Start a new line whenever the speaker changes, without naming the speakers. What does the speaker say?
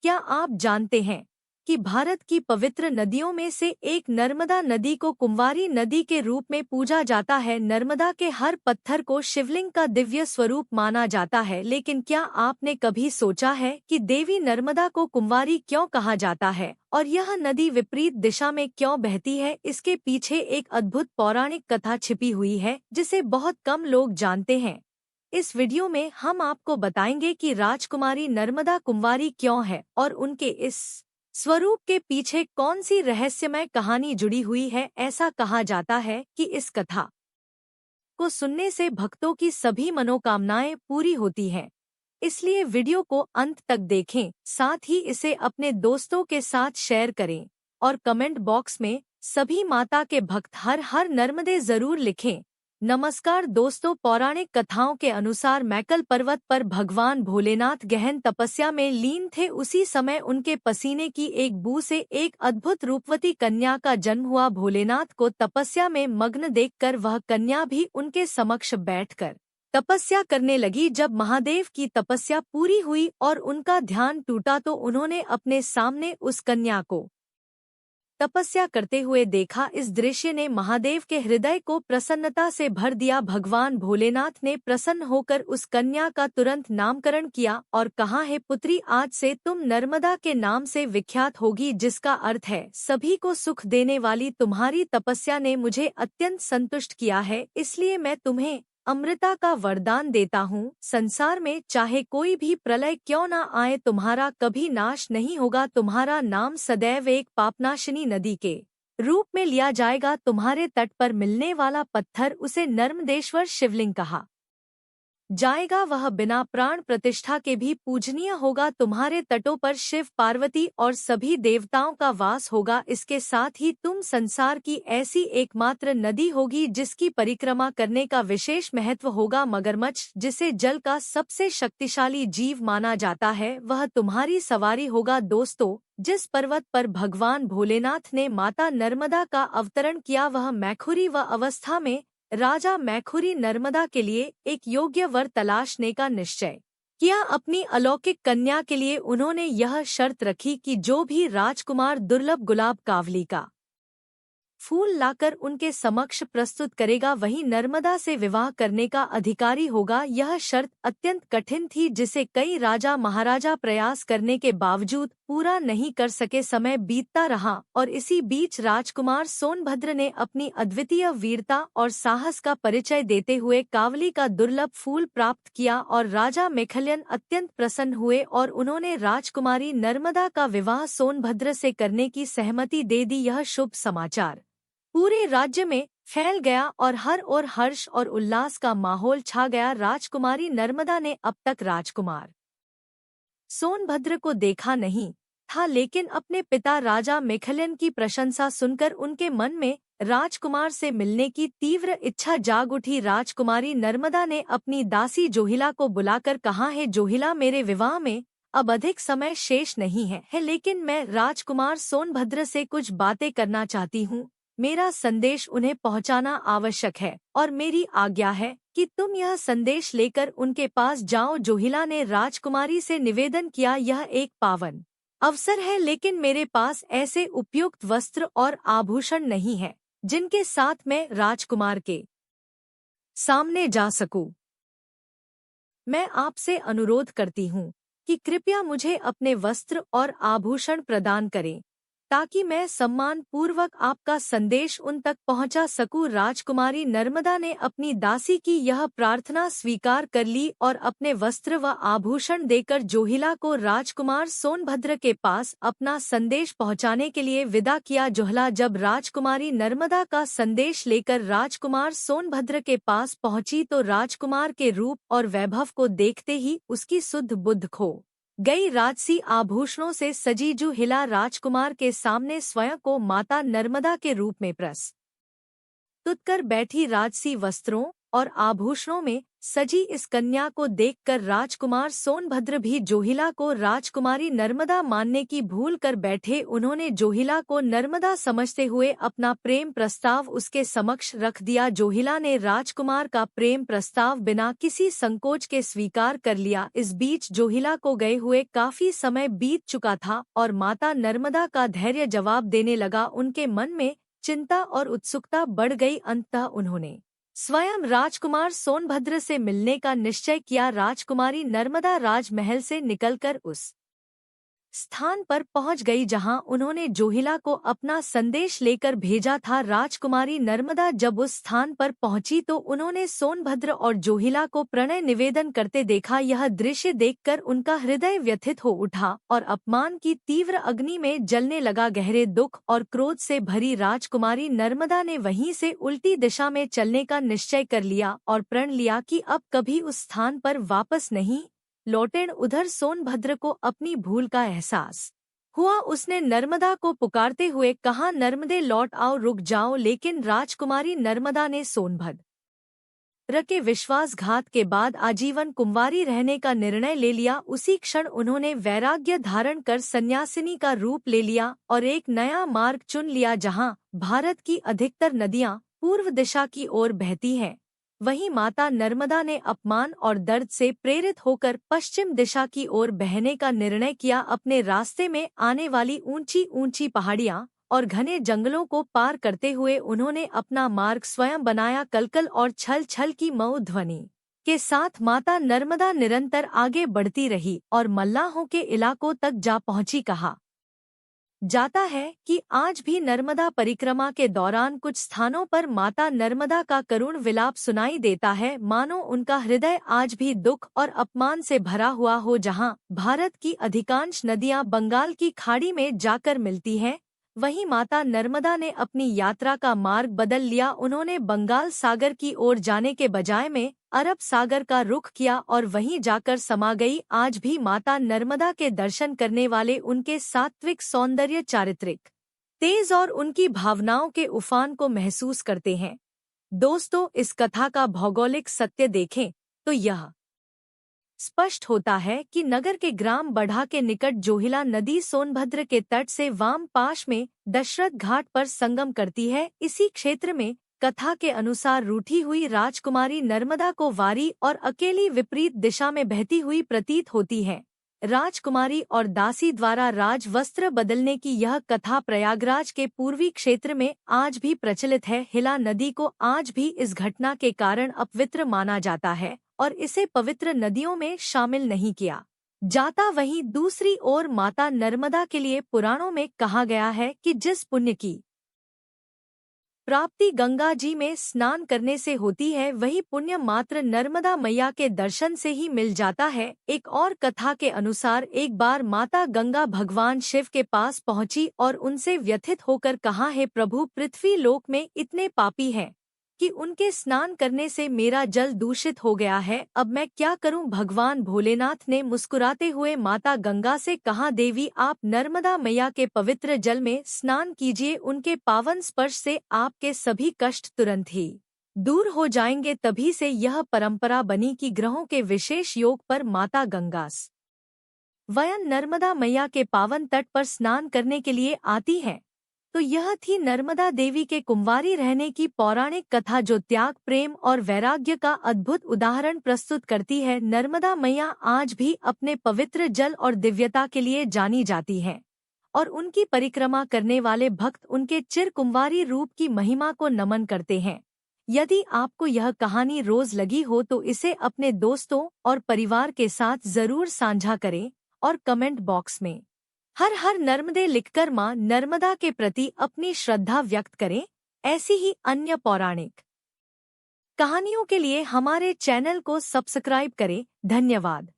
क्या आप जानते हैं कि भारत की पवित्र नदियों में से एक नर्मदा नदी को कुंवारी नदी के रूप में पूजा जाता है। नर्मदा के हर पत्थर को शिवलिंग का दिव्य स्वरूप माना जाता है, लेकिन क्या आपने कभी सोचा है कि देवी नर्मदा को कुंवारी क्यों कहा जाता है और यह नदी विपरीत दिशा में क्यों बहती है? इसके पीछे एक अद्भुत पौराणिक कथा छिपी हुई है जिसे बहुत कम लोग जानते हैं। इस वीडियो में हम आपको बताएंगे कि राजकुमारी नर्मदा कुंवारी क्यों है और उनके इस स्वरूप के पीछे कौन सी रहस्यमय कहानी जुड़ी हुई है। ऐसा कहा जाता है कि इस कथा को सुनने से भक्तों की सभी मनोकामनाएं पूरी होती हैं। इसलिए वीडियो को अंत तक देखें, साथ ही इसे अपने दोस्तों के साथ शेयर करें और कमेंट बॉक्स में सभी माता के भक्त हर हर नर्मदे जरूर लिखें। नमस्कार दोस्तों, पौराणिक कथाओं के अनुसार मैकल पर्वत पर भगवान भोलेनाथ गहन तपस्या में लीन थे। उसी समय उनके पसीने की एक बूंद से एक अद्भुत रूपवती कन्या का जन्म हुआ। भोलेनाथ को तपस्या में मग्न देखकर वह कन्या भी उनके समक्ष बैठकर तपस्या करने लगी। जब महादेव की तपस्या पूरी हुई और उनका ध्यान टूटा तो उन्होंने अपने सामने उस कन्या को तपस्या करते हुए देखा। इस दृश्य ने महादेव के हृदय को प्रसन्नता से भर दिया। भगवान भोलेनाथ ने प्रसन्न होकर उस कन्या का तुरंत नामकरण किया और कहा, है पुत्री, आज से तुम नर्मदा के नाम से विख्यात होगी, जिसका अर्थ है सभी को सुख देने वाली। तुम्हारी तपस्या ने मुझे अत्यंत संतुष्ट किया है, इसलिए मैं तुम्हें अमृता का वरदान देता हूँ। संसार में चाहे कोई भी प्रलय क्यों न आए, तुम्हारा कभी नाश नहीं होगा। तुम्हारा नाम सदैव एक पापनाशिनी नदी के रूप में लिया जाएगा। तुम्हारे तट पर मिलने वाला पत्थर, उसे नर्मदेश्वर शिवलिंग कहा जाएगा। वह बिना प्राण प्रतिष्ठा के भी पूजनीय होगा। तुम्हारे तटों पर शिव, पार्वती और सभी देवताओं का वास होगा। इसके साथ ही तुम संसार की ऐसी एकमात्र नदी होगी जिसकी परिक्रमा करने का विशेष महत्व होगा। मगरमच्छ, जिसे जल का सबसे शक्तिशाली जीव माना जाता है, वह तुम्हारी सवारी होगा। दोस्तों, जिस पर्वत पर भगवान भोलेनाथ ने माता नर्मदा का अवतरण किया, वह मैखुरी व अवस्था में राजा मैखुरी नर्मदा के लिए एक योग्य वर तलाशने का निश्चय किया। अपनी अलौकिक कन्या के लिए उन्होंने यह शर्त रखी कि जो भी राजकुमार दुर्लभ गुलाब कावली का फूल लाकर उनके समक्ष प्रस्तुत करेगा, वही नर्मदा से विवाह करने का अधिकारी होगा। यह शर्त अत्यंत कठिन थी, जिसे कई राजा महाराजा प्रयास करने के बावजूद पूरा नहीं कर सके। समय बीतता रहा और इसी बीच राजकुमार सोनभद्र ने अपनी अद्वितीय वीरता और साहस का परिचय देते हुए कावली का दुर्लभ फूल प्राप्त किया और राजा मेखलियन अत्यंत प्रसन्न हुए और उन्होंने राजकुमारी नर्मदा का विवाह सोनभद्र से करने की सहमति दे दी। यह शुभ समाचार पूरे राज्य में फैल गया और हर ओर हर्ष और उल्लास का माहौल छा गया। राजकुमारी नर्मदा ने अब तक राजकुमार सोनभद्र को देखा नहीं था, लेकिन अपने पिता राजा मेखलियन की प्रशंसा सुनकर उनके मन में राजकुमार से मिलने की तीव्र इच्छा जाग उठी। राजकुमारी नर्मदा ने अपनी दासी जोहिला को बुलाकर कहा, है जोहिला, मेरे विवाह में अब अधिक समय शेष नहीं है, लेकिन मैं राजकुमार सोनभद्र से कुछ बातें करना चाहती हूँ। मेरा संदेश उन्हें पहुंचाना आवश्यक है और मेरी आज्ञा है कि तुम यह संदेश लेकर उनके पास जाओ। जोहिला ने राजकुमारी से निवेदन किया, यह एक पावन अवसर है, लेकिन मेरे पास ऐसे उपयुक्त वस्त्र और आभूषण नहीं है जिनके साथ मैं राजकुमार के सामने जा सकूं। मैं आपसे अनुरोध करती हूँ कि कृपया मुझे अपने वस्त्र और आभूषण प्रदान करें ताकि मैं सम्मान पूर्वक आपका संदेश उन तक पहुंचा सकूं। राजकुमारी नर्मदा ने अपनी दासी की यह प्रार्थना स्वीकार कर ली और अपने वस्त्र व आभूषण देकर जोहिला को राजकुमार सोनभद्र के पास अपना संदेश पहुंचाने के लिए विदा किया। जोहिला जब राजकुमारी नर्मदा का संदेश लेकर राजकुमार सोनभद्र के पास पहुंची तो राजकुमार के रूप और वैभव को देखते ही उसकी सुध बुद्ध खो गई। राजसी आभूषणों से सजी जोहिला राजकुमार के सामने स्वयं को माता नर्मदा के रूप में प्रस्तुत कर बैठी। राजसी वस्त्रों और आभूषणों में सजी इस कन्या को देखकर राजकुमार सोनभद्र भी जोहिला को राजकुमारी नर्मदा मानने की भूल कर बैठे। उन्होंने जोहिला को नर्मदा समझते हुए अपना प्रेम प्रस्ताव उसके समक्ष रख दिया। जोहिला ने राजकुमार का प्रेम प्रस्ताव बिना किसी संकोच के स्वीकार कर लिया। इस बीच जोहिला को गए हुए काफी समय बीत चुका था और माता नर्मदा का धैर्य जवाब देने लगा। उनके मन में चिंता और उत्सुकता बढ़ गई। अंततः उन्होंने स्वयं राजकुमार सोनभद्र से मिलने का निश्चय किया। राजकुमारी नर्मदा राजमहल से निकलकर उस स्थान पर पहुंच गई जहां उन्होंने जोहिला को अपना संदेश लेकर भेजा था। राजकुमारी नर्मदा जब उस स्थान पर पहुंची तो उन्होंने सोनभद्र और जोहिला को प्रणय निवेदन करते देखा। यह दृश्य देखकर उनका हृदय व्यथित हो उठा और अपमान की तीव्र अग्नि में जलने लगा। गहरे दुख और क्रोध से भरी राजकुमारी नर्मदा ने वहीं से उल्टी दिशा में चलने का निश्चय कर लिया और प्रण लिया कि अब कभी उस स्थान पर वापस नहीं लौटें। उधर सोनभद्र को अपनी भूल का एहसास हुआ। उसने नर्मदा को पुकारते हुए कहा, नर्मदे लौट आओ, रुक जाओ। लेकिन राजकुमारी नर्मदा ने सोनभद्र के विश्वासघात के बाद आजीवन कुंवारी रहने का निर्णय ले लिया। उसी क्षण उन्होंने वैराग्य धारण कर सन्यासिनी का रूप ले लिया और एक नया मार्ग चुन लिया। जहां भारत की अधिकतर नदियां पूर्व दिशा की ओर बहती हैं, वहीं माता नर्मदा ने अपमान और दर्द से प्रेरित होकर पश्चिम दिशा की ओर बहने का निर्णय किया। अपने रास्ते में आने वाली ऊंची ऊंची पहाड़ियां और घने जंगलों को पार करते हुए उन्होंने अपना मार्ग स्वयं बनाया। कलकल और छल छल की मऊ ध्वनि के साथ माता नर्मदा निरंतर आगे बढ़ती रही और मल्लाहों के इलाकों तक जा पहुंची। कहा जाता है कि आज भी नर्मदा परिक्रमा के दौरान कुछ स्थानों पर माता नर्मदा का करुण विलाप सुनाई देता है, मानो उनका हृदय आज भी दुख और अपमान से भरा हुआ हो। जहां भारत की अधिकांश नदियां बंगाल की खाड़ी में जाकर मिलती हैं, वहीं माता नर्मदा ने अपनी यात्रा का मार्ग बदल लिया। उन्होंने बंगाल सागर की ओर जाने के बजाय में अरब सागर का रुख किया और वहीं जाकर समा गई। आज भी माता नर्मदा के दर्शन करने वाले उनके सात्विक सौंदर्य, चारित्रिक तेज और उनकी भावनाओं के उफान को महसूस करते हैं। दोस्तों, इस कथा का भौगोलिक सत्य देखें तो यह स्पष्ट होता है कि नगर के ग्राम बढ़ा के निकट जोहिला नदी सोनभद्र के तट से वाम पाश में दशरथ घाट पर संगम करती है। इसी क्षेत्र में कथा के अनुसार रूठी हुई राजकुमारी नर्मदा को वारी और अकेली विपरीत दिशा में बहती हुई प्रतीत होती है। राजकुमारी और दासी द्वारा राज वस्त्र बदलने की यह कथा प्रयागराज के पूर्वी क्षेत्र में आज भी प्रचलित है। हिला नदी को आज भी इस घटना के कारण अपवित्र माना जाता है और इसे पवित्र नदियों में शामिल नहीं किया जाता। वहीं दूसरी ओर माता नर्मदा के लिए पुराणों में कहा गया है कि जिस पुण्य की प्राप्ति गंगा जी में स्नान करने से होती है, वही पुण्य मात्र नर्मदा मैया के दर्शन से ही मिल जाता है। एक और कथा के अनुसार एक बार माता गंगा भगवान शिव के पास पहुंची और उनसे व्यथित होकर कहा, हे प्रभु, पृथ्वी लोक में इतने पापी हैं कि उनके स्नान करने से मेरा जल दूषित हो गया है, अब मैं क्या करूं। भगवान भोलेनाथ ने मुस्कुराते हुए माता गंगा से कहा, देवी, आप नर्मदा मैया के पवित्र जल में स्नान कीजिए, उनके पावन स्पर्श से आपके सभी कष्ट तुरंत ही दूर हो जाएंगे। तभी से यह परंपरा बनी कि ग्रहों के विशेष योग पर माता गंगा स्वयं नर्मदा मैया के पावन तट पर स्नान करने के लिए आती हैं। तो यह थी नर्मदा देवी के कुंवारी रहने की पौराणिक कथा, जो त्याग, प्रेम और वैराग्य का अद्भुत उदाहरण प्रस्तुत करती है। नर्मदा मैया आज भी अपने पवित्र जल और दिव्यता के लिए जानी जाती हैं और उनकी परिक्रमा करने वाले भक्त उनके चिर कुंवारी रूप की महिमा को नमन करते हैं। यदि आपको यह कहानी रोज लगी हो तो इसे अपने दोस्तों और परिवार के साथ जरूर साझा करें और कमेंट बॉक्स में हर हर नर्मदे लिखकर मां नर्मदा के प्रति अपनी श्रद्धा व्यक्त करें। ऐसी ही अन्य पौराणिक कहानियों के लिए हमारे चैनल को सब्सक्राइब करें। धन्यवाद।